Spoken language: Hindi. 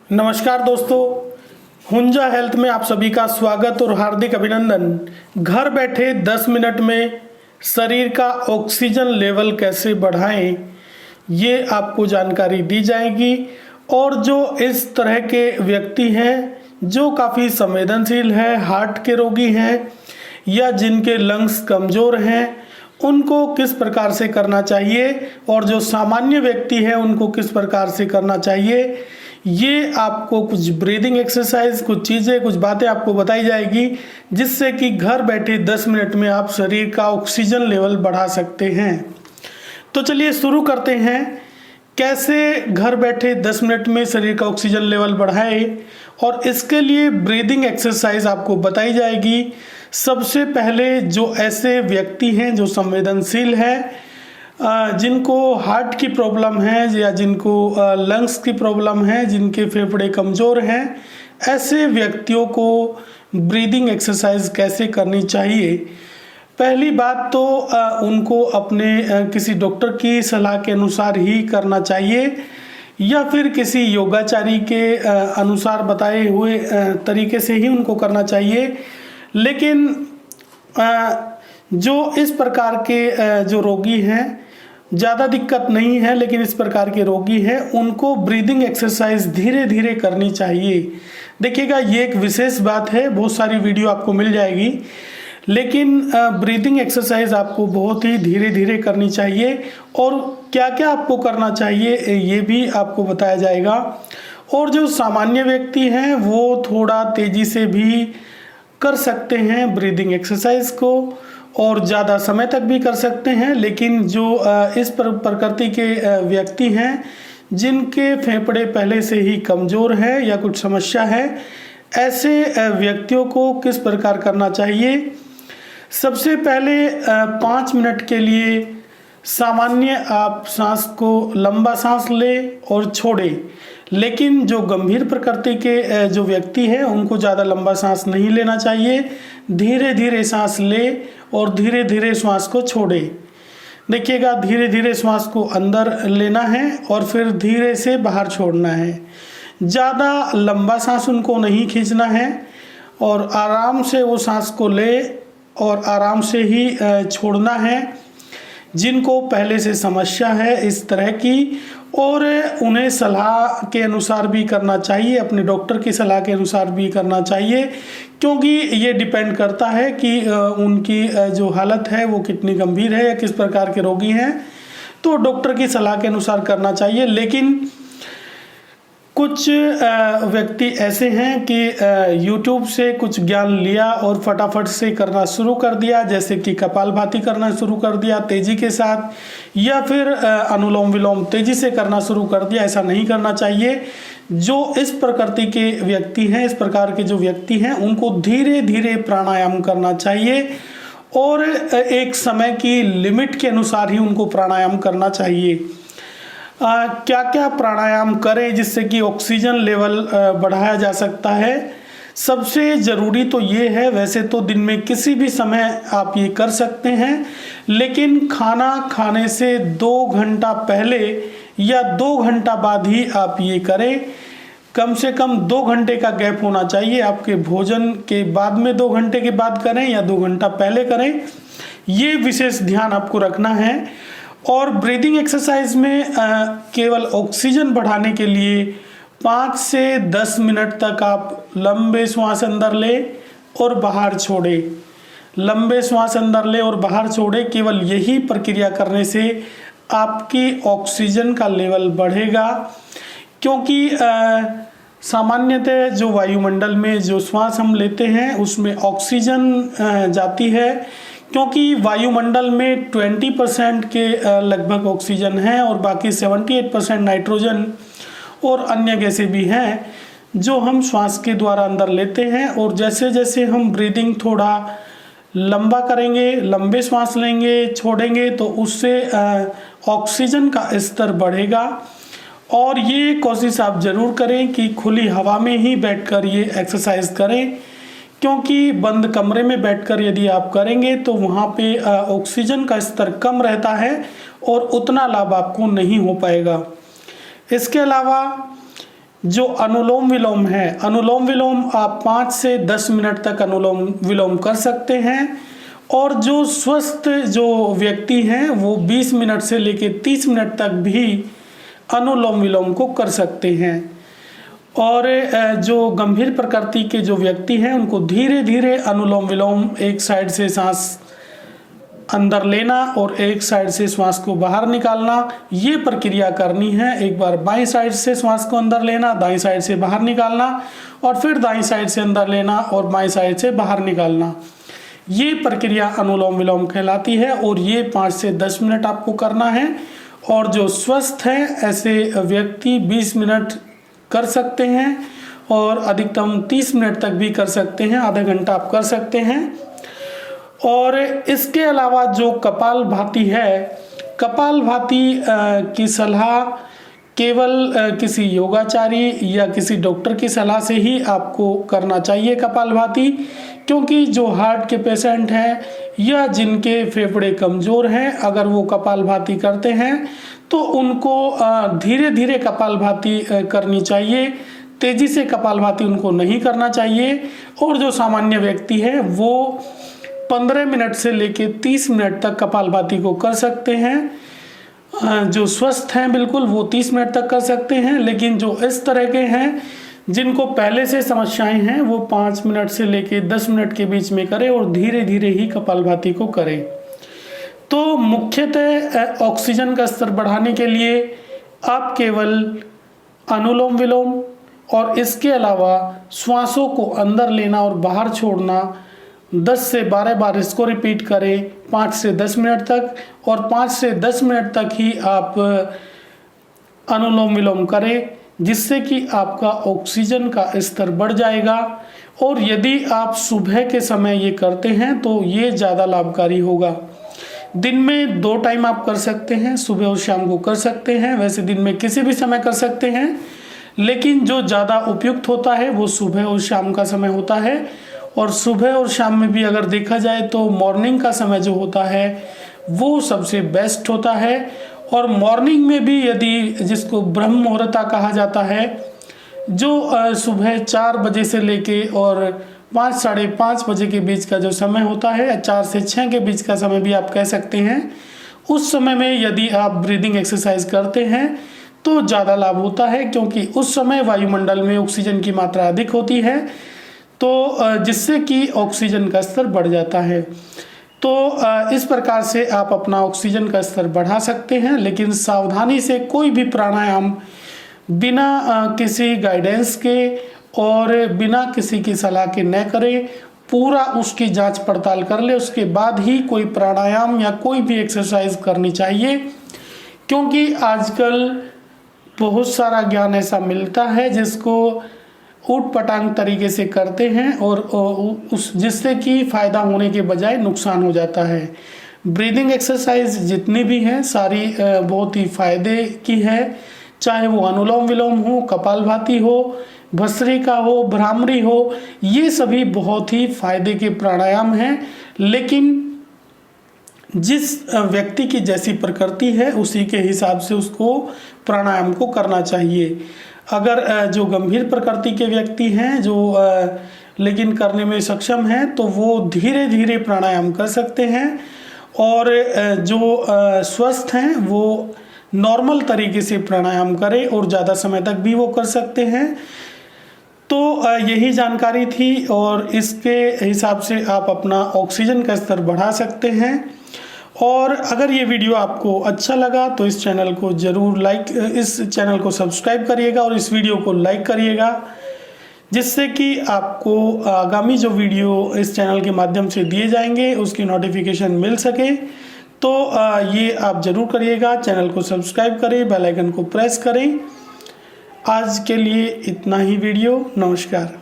नमस्कार दोस्तों, हुंजा हेल्थ में आप सभी का स्वागत और हार्दिक अभिनंदन। घर बैठे 10 मिनट में शरीर का ऑक्सीजन लेवल कैसे बढ़ाएं, ये आपको जानकारी दी जाएगी। और जो इस तरह के व्यक्ति हैं जो काफ़ी संवेदनशील है, हार्ट के रोगी हैं या जिनके लंग्स कमज़ोर हैं, उनको किस प्रकार से करना चाहिए और जो सामान्य व्यक्ति है उनको किस प्रकार से करना चाहिए, ये आपको कुछ ब्रीदिंग एक्सरसाइज, कुछ चीज़ें, कुछ बातें आपको बताई जाएगी जिससे कि घर बैठे 10 मिनट में आप शरीर का ऑक्सीजन लेवल बढ़ा सकते हैं। तो चलिए शुरू करते हैं। कैसे घर बैठे 10 मिनट में शरीर का ऑक्सीजन लेवल बढ़ाएं, और इसके लिए ब्रीदिंग एक्सरसाइज आपको बताई जाएगी। सबसे पहले जो ऐसे व्यक्ति हैं जो संवेदनशील है, जिनको हार्ट की प्रॉब्लम है या जिनको लंग्स की प्रॉब्लम है, जिनके फेफड़े कमज़ोर हैं, ऐसे व्यक्तियों को ब्रीदिंग एक्सरसाइज कैसे करनी चाहिए। पहली बात तो उनको अपने किसी डॉक्टर की सलाह के अनुसार ही करना चाहिए या फिर किसी योगाचारी के अनुसार बताए हुए तरीके से ही उनको करना चाहिए। लेकिन जो इस प्रकार के जो रोगी हैं, ज़्यादा दिक्कत नहीं है लेकिन इस प्रकार के रोगी हैं, उनको ब्रीदिंग एक्सरसाइज धीरे धीरे करनी चाहिए। देखिएगा, ये एक विशेष बात है, बहुत सारी वीडियो आपको मिल जाएगी, लेकिन ब्रीदिंग एक्सरसाइज आपको बहुत ही धीरे धीरे करनी चाहिए। और क्या क्या आपको करना चाहिए ये भी आपको बताया जाएगा। और जो सामान्य व्यक्ति हैं वो थोड़ा तेज़ी से भी कर सकते हैं ब्रीदिंग एक्सरसाइज को और ज़्यादा समय तक भी कर सकते हैं। लेकिन जो इस प्रकृति के व्यक्ति हैं जिनके फेफड़े पहले से ही कमज़ोर है या कुछ समस्या है, ऐसे व्यक्तियों को किस प्रकार करना चाहिए। सबसे पहले 5 मिनट के लिए सामान्य आप सांस को लंबा सांस लें और छोड़ें। लेकिन जो गंभीर प्रकृति के जो व्यक्ति हैं उनको ज़्यादा लंबा सांस नहीं लेना चाहिए, धीरे धीरे सांस ले और धीरे धीरे श्वास को छोड़ें। देखिएगा, धीरे धीरे श्वास को अंदर लेना है और फिर धीरे से बाहर छोड़ना है। ज़्यादा लंबा सांस उनको नहीं खींचना है और आराम से वो सांस को ले और आराम से ही छोड़ना है। जिनको पहले से समस्या है इस तरह की, और उन्हें सलाह के अनुसार भी करना चाहिए, अपने डॉक्टर की सलाह के अनुसार भी करना चाहिए, क्योंकि ये डिपेंड करता है कि उनकी जो हालत है वो कितनी गंभीर है या किस प्रकार के रोगी हैं। तो डॉक्टर की सलाह के अनुसार करना चाहिए। लेकिन कुछ व्यक्ति ऐसे हैं कि YouTube से कुछ ज्ञान लिया और फटाफट से करना शुरू कर दिया, जैसे कि कपालभाति करना शुरू कर दिया तेज़ी के साथ, या फिर अनुलोम विलोम तेज़ी से करना शुरू कर दिया। ऐसा नहीं करना चाहिए। जो इस प्रकृति के व्यक्ति हैं, इस प्रकार के जो व्यक्ति हैं, उनको धीरे धीरे प्राणायाम करना चाहिए और एक समय की लिमिट के अनुसार ही उनको प्राणायाम करना चाहिए। क्या क्या प्राणायाम करें जिससे कि ऑक्सीजन लेवल बढ़ाया जा सकता है। सबसे ज़रूरी तो ये है, वैसे तो दिन में किसी भी समय आप ये कर सकते हैं, लेकिन खाना खाने से 2 घंटा पहले या 2 घंटा बाद ही आप ये करें। कम से कम 2 घंटे का गैप होना चाहिए। आपके भोजन के बाद में 2 घंटे के बाद करें या 2 घंटा पहले करें, ये विशेष ध्यान आपको रखना है। और ब्रीदिंग एक्सरसाइज में केवल ऑक्सीजन बढ़ाने के लिए 5 से 10 मिनट तक आप लंबे श्वास अंदर लें और बाहर छोड़ें, लंबे श्वास अंदर लें और बाहर छोड़ें। केवल यही प्रक्रिया करने से आपकी ऑक्सीजन का लेवल बढ़ेगा, क्योंकि सामान्यतः जो वायुमंडल में जो श्वास हम लेते हैं उसमें ऑक्सीजन जाती है, क्योंकि वायुमंडल में 20% के लगभग ऑक्सीजन है और बाकी 78% नाइट्रोजन और अन्य गैसें भी हैं जो हम श्वास के द्वारा अंदर लेते हैं। और जैसे जैसे हम ब्रीदिंग थोड़ा लंबा करेंगे, लंबे श्वास लेंगे, छोड़ेंगे, तो उससे ऑक्सीजन का स्तर बढ़ेगा। और ये कोशिश आप ज़रूर करें कि खुली हवा में ही बैठकर ये एक्सरसाइज करें, क्योंकि बंद कमरे में बैठकर यदि आप करेंगे तो वहाँ पे ऑक्सीजन का स्तर कम रहता है और उतना लाभ आपको नहीं हो पाएगा। इसके अलावा जो अनुलोम विलोम है, अनुलोम विलोम आप 5 से 10 मिनट तक अनुलोम विलोम कर सकते हैं। और जो स्वस्थ जो व्यक्ति हैं वो 20 मिनट से लेकर 30 मिनट तक भी अनुलोम विलोम को कर सकते हैं। और जो गंभीर प्रकृति के जो व्यक्ति हैं उनको धीरे धीरे अनुलोम विलोम, एक साइड से सांस अंदर लेना और एक साइड से श्वास को बाहर निकालना, ये प्रक्रिया करनी है। एक बार बाईं साइड से श्वास को अंदर लेना, दाईं साइड से बाहर निकालना, और फिर दाईं साइड से अंदर लेना और बाईं साइड से बाहर निकालना। ये प्रक्रिया अनुलोम विलोम कहलाती है और ये 5 से 10 मिनट आपको करना है। और जो स्वस्थ है ऐसे व्यक्ति 20 मिनट कर सकते हैं और अधिकतम 30 मिनट तक भी कर सकते हैं, आधा घंटा आप कर सकते हैं। और इसके अलावा जो कपालभाति है, कपालभाति की सलाह केवल किसी योगाचारी या किसी डॉक्टर की सलाह से ही आपको करना चाहिए कपालभाति, क्योंकि जो हार्ट के पेशेंट हैं या जिनके फेफड़े कमज़ोर हैं, अगर वो कपालभाति करते हैं तो उनको धीरे धीरे कपालभाति करनी चाहिए, तेज़ी से कपालभाति उनको नहीं करना चाहिए। और जो सामान्य व्यक्ति है वो 15 मिनट से लेकर 30 मिनट तक कपालभाति को कर सकते हैं। जो स्वस्थ हैं बिल्कुल वो 30 मिनट तक कर सकते हैं, लेकिन जो इस तरह के हैं जिनको पहले से समस्याएं हैं वो 5 मिनट से लेकर 10 मिनट के बीच में करें और धीरे धीरे ही कपालभाति को करें। तो मुख्यतः ऑक्सीजन का स्तर बढ़ाने के लिए आप केवल अनुलोम विलोम और इसके अलावा श्वासों को अंदर लेना और बाहर छोड़ना 10 से 12 बार इसको रिपीट करें 5 से 10 मिनट तक, और 5 से 10 मिनट तक ही आप अनुलोम विलोम करें, जिससे कि आपका ऑक्सीजन का स्तर बढ़ जाएगा। और यदि आप सुबह के समय ये करते हैं तो ये ज़्यादा लाभकारी होगा। दिन में 2 टाइम आप कर सकते हैं, सुबह और शाम को कर सकते हैं, वैसे दिन में किसी भी समय कर सकते हैं, लेकिन जो ज़्यादा उपयुक्त होता है वो सुबह और शाम का समय होता है। और सुबह और शाम में भी अगर देखा जाए तो मॉर्निंग का समय जो होता है वो सबसे बेस्ट होता है। और मॉर्निंग में भी यदि, जिसको ब्रह्म मुहूर्त कहा जाता है, जो सुबह 4 बजे से लेके और 5 साढ़े 5 बजे के बीच का जो समय होता है, या 4 से 6 के बीच का समय भी आप कह सकते हैं, उस समय में यदि आप ब्रीदिंग एक्सरसाइज करते हैं तो ज़्यादा लाभ होता है, क्योंकि उस समय वायुमंडल में ऑक्सीजन की मात्रा अधिक होती है, तो जिससे कि ऑक्सीजन का स्तर बढ़ जाता है। तो इस प्रकार से आप अपना ऑक्सीजन का स्तर बढ़ा सकते हैं, लेकिन सावधानी से कोई भी प्राणायाम बिना किसी गाइडेंस के और बिना किसी की सलाह के न करें। पूरा उसकी जांच पड़ताल कर ले, उसके बाद ही कोई प्राणायाम या कोई भी एक्सरसाइज करनी चाहिए, क्योंकि आजकल बहुत सारा ज्ञान ऐसा मिलता है जिसको ऊट पटांग तरीके से करते हैं और उस जिससे कि फ़ायदा होने के बजाय नुकसान हो जाता है। ब्रीदिंग एक्सरसाइज जितनी भी हैं सारी बहुत ही फ़ायदे की है, चाहे वो अनुलोम विलोम हो, कपालभाति हो, भस्त्रिका हो, भ्रामरी हो, ये सभी बहुत ही फायदे के प्राणायाम हैं। लेकिन जिस व्यक्ति की जैसी प्रकृति है उसी के हिसाब से उसको प्राणायाम को करना चाहिए। अगर जो गंभीर प्रकृति के व्यक्ति हैं जो लेकिन करने में सक्षम हैं तो वो धीरे धीरे प्राणायाम कर सकते हैं, और जो स्वस्थ हैं वो नॉर्मल तरीके से प्राणायाम करें और ज़्यादा समय तक भी वो कर सकते हैं। तो यही जानकारी थी, और इसके हिसाब से आप अपना ऑक्सीजन का स्तर बढ़ा सकते हैं। और अगर ये वीडियो आपको अच्छा लगा तो इस चैनल को ज़रूर इस चैनल को सब्सक्राइब करिएगा और इस वीडियो को लाइक करिएगा, जिससे कि आपको आगामी जो वीडियो इस चैनल के माध्यम से दिए जाएंगे उसकी नोटिफिकेशन मिल सके। तो ये आप ज़रूर करिएगा, चैनल को सब्सक्राइब करें, बेल आइकन को प्रेस करें। आज के लिए इतना ही वीडियो। नमस्कार।